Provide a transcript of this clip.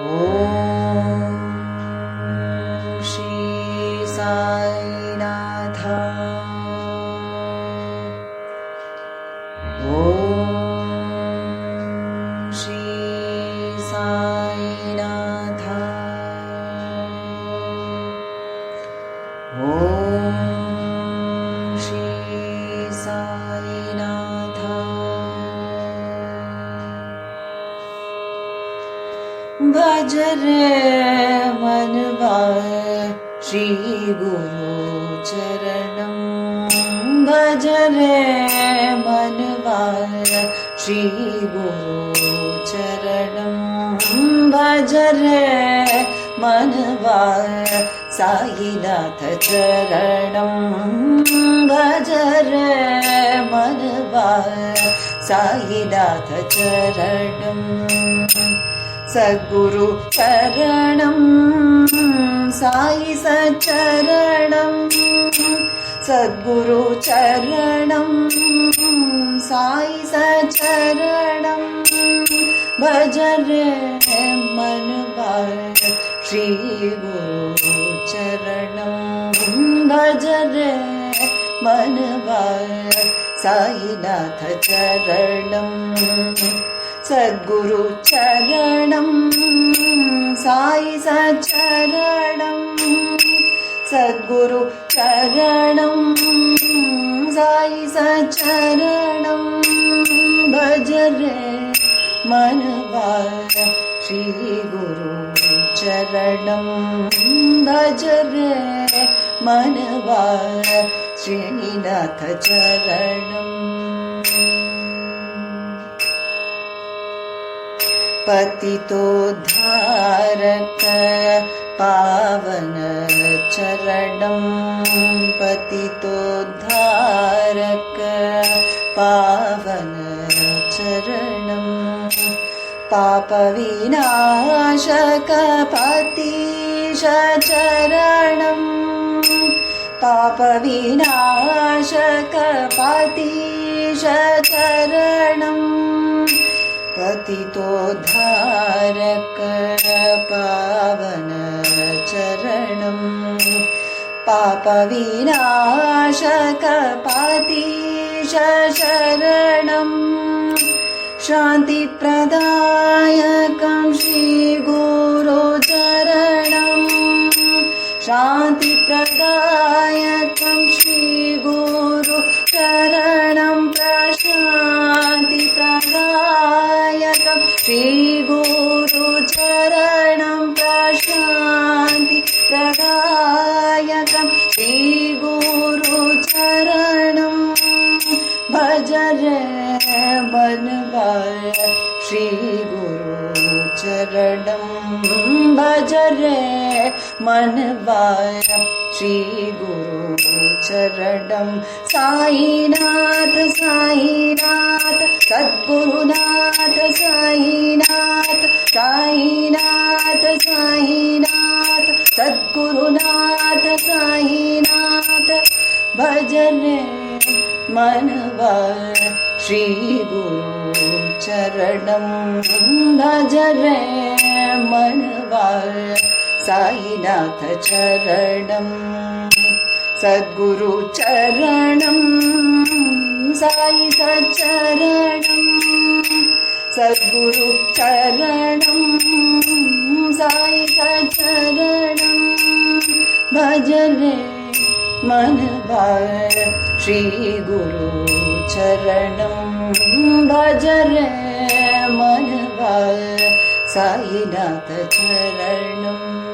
ॐ श्री साईनाथ। ॐ श्री साईनाथ। ॐ श्री साईनाथ। भज रे मनवा श्री गुरु चरणं। भज रे मनवा श्री गुरु चरणं। भज रे मनवा साईनाथ चरणं। भज रे मनवा साईनाथ चरणं। सद्गुरु चरणं साई सचरणं। सद्गुरु चरणं साई सचरणं। भज रे मनवा श्री गुरु चरणं। भज रे मनवा साईनाथ चरणं। सद्गुरु चरणं साई सचरणं। सद्गुरु चरणं साई सचरणं। भज रे मनवा श्री गुरु चरणं। भज रे मनवा श्रीनाथ चरणं। पतितोद्धारक पावन चरणं। पतितोद्धारक पावन चरणं। पापविनाशक पतिश चरणं। पापविनाशक पतिश चरणं। पतितोद्धारक पावन चरणं। पापविनाशक पतिश शरणं। शान्तिप्रदायकं श्रीगुरु चरणं। शान्तिप्रदायकं श्रीगुरु चरणं। प्रशान्तिप्रदायकं श्रीगुरु चरणं। प्रशान्तिप्रदायकं श्रीगुरु चरणं। भज रे मनवा श्री गुरु चरणं। भज रे मनवा श्री गुरु चरणं। साईनाथ साईनाथ सद्गुरुनाथ साईनाथ। साईनाथ साईनाथ सद्गुरुनाथ साईनाथ। भज रे मनवा श्री गुरु चरणं। भज रे मनवा साईनाथ चरणं। सद्गुरु चरणं साई सचरणं। सद्गुरु चरणं साई सचरणं। भज रे मनवा श्री गुरु चरणं। भज रे मनवा साईनाथ चरणं।